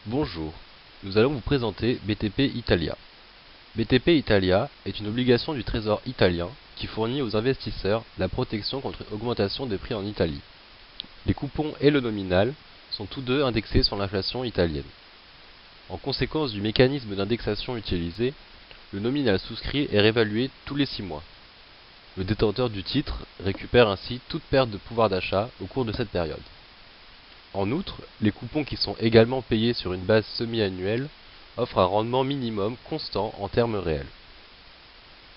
Bonjour, nous allons vous présenter BTP Italia. BTP Italia est une obligation du Trésor italien qui fournit aux investisseurs la protection contre augmentation des prix en Italie. Les coupons et le nominal sont tous deux indexés sur l'inflation italienne. En conséquence du mécanisme d'indexation utilisé, le nominal souscrit est réévalué tous les 6 mois. Le détenteur du titre récupère ainsi toute perte de pouvoir d'achat au cours de cette période. En outre, les coupons qui sont également payés sur une base semi-annuelle offrent un rendement minimum constant en termes réels.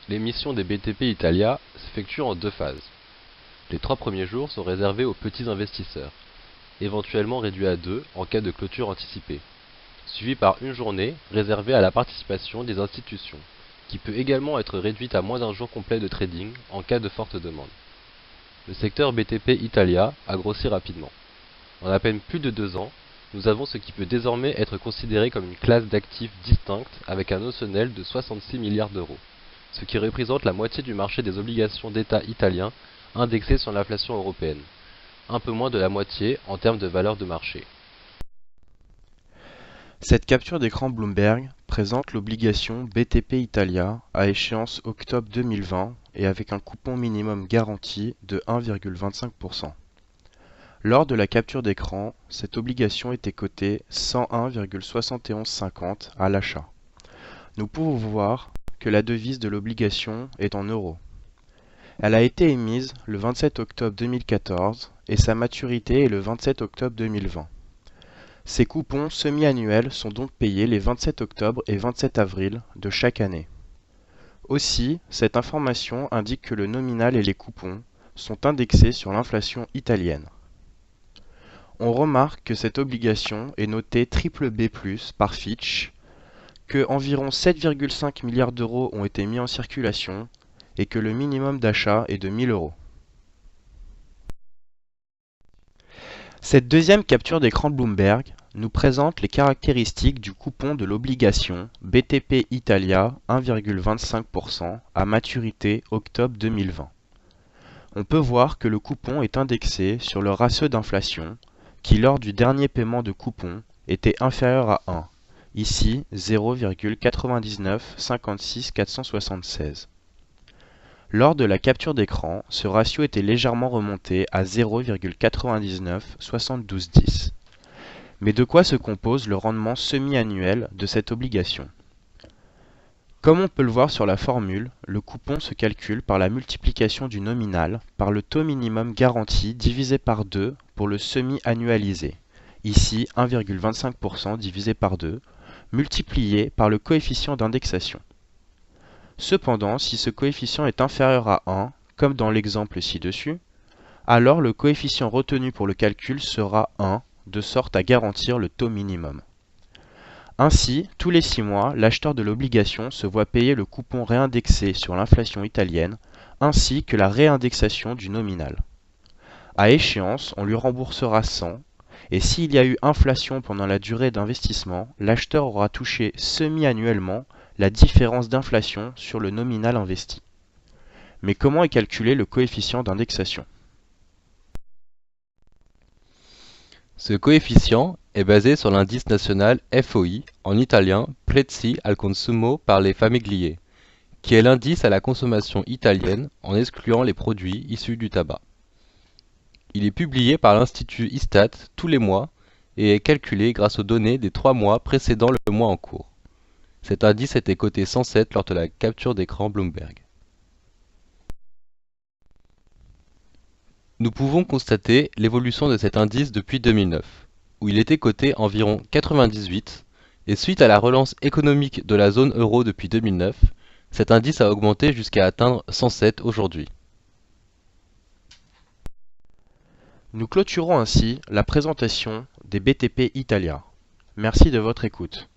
L'émission des BTP Italia s'effectue en 2 phases. Les 3 premiers jours sont réservés aux petits investisseurs, éventuellement réduits à 2 en cas de clôture anticipée, suivi par une journée réservée à la participation des institutions, qui peut également être réduite à moins d'un jour complet de trading en cas de forte demande. Le secteur BTP Italia a grossi rapidement. En à peine plus de 2 ans, nous avons ce qui peut désormais être considéré comme une classe d'actifs distincte avec un notionnel de 66 milliards d'euros, ce qui représente la moitié du marché des obligations d'État italiens indexées sur l'inflation européenne, un peu moins de la moitié en termes de valeur de marché. Cette capture d'écran Bloomberg présente l'obligation BTP Italia à échéance octobre 2020 et avec un coupon minimum garanti de 1,25%. Lors de la capture d'écran, cette obligation était cotée 101,7150 à l'achat. Nous pouvons voir que la devise de l'obligation est en euros. Elle a été émise le 27 octobre 2014 et sa maturité est le 27 octobre 2020. Ces coupons semi-annuels sont donc payés les 27 octobre et 27 avril de chaque année. Aussi, cette information indique que le nominal et les coupons sont indexés sur l'inflation italienne. On remarque que cette obligation est notée BBB+ par Fitch, que environ 7,5 milliards d'euros ont été mis en circulation et que le minimum d'achat est de 1000 euros. Cette deuxième capture d'écran Bloomberg nous présente les caractéristiques du coupon de l'obligation BTP Italia 1,25% à maturité octobre 2020. On peut voir que le coupon est indexé sur le ratio d'inflation qui lors du dernier paiement de coupon était inférieur à 1, ici 0,9956476. Lors de la capture d'écran, ce ratio était légèrement remonté à 0,997210. Mais de quoi se compose le rendement semi-annuel de cette obligation? Comme on peut le voir sur la formule, le coupon se calcule par la multiplication du nominal par le taux minimum garanti divisé par 2 pour le semi-annualisé, ici 1,25% divisé par 2, multiplié par le coefficient d'indexation. Cependant, si ce coefficient est inférieur à 1, comme dans l'exemple ci-dessus, alors le coefficient retenu pour le calcul sera 1, de sorte à garantir le taux minimum. Ainsi, tous les 6 mois, l'acheteur de l'obligation se voit payer le coupon réindexé sur l'inflation italienne, ainsi que la réindexation du nominal. À échéance, on lui remboursera 100, et s'il y a eu inflation pendant la durée d'investissement, l'acheteur aura touché semi-annuellement la différence d'inflation sur le nominal investi. Mais comment est calculé le coefficient d'indexation? Ce coefficient est basé sur l'indice national FOI, en italien Prezzi al Consumo par les Famiglie, qui est l'indice à la consommation italienne en excluant les produits issus du tabac. Il est publié par l'Institut Istat tous les mois et est calculé grâce aux données des 3 mois précédant le mois en cours. Cet indice était coté 107 lors de la capture d'écran Bloomberg. Nous pouvons constater l'évolution de cet indice depuis 2009, où il était coté environ 98, et suite à la relance économique de la zone euro depuis 2009, cet indice a augmenté jusqu'à atteindre 107 aujourd'hui. Nous clôturons ainsi la présentation des BTP Italia. Merci de votre écoute.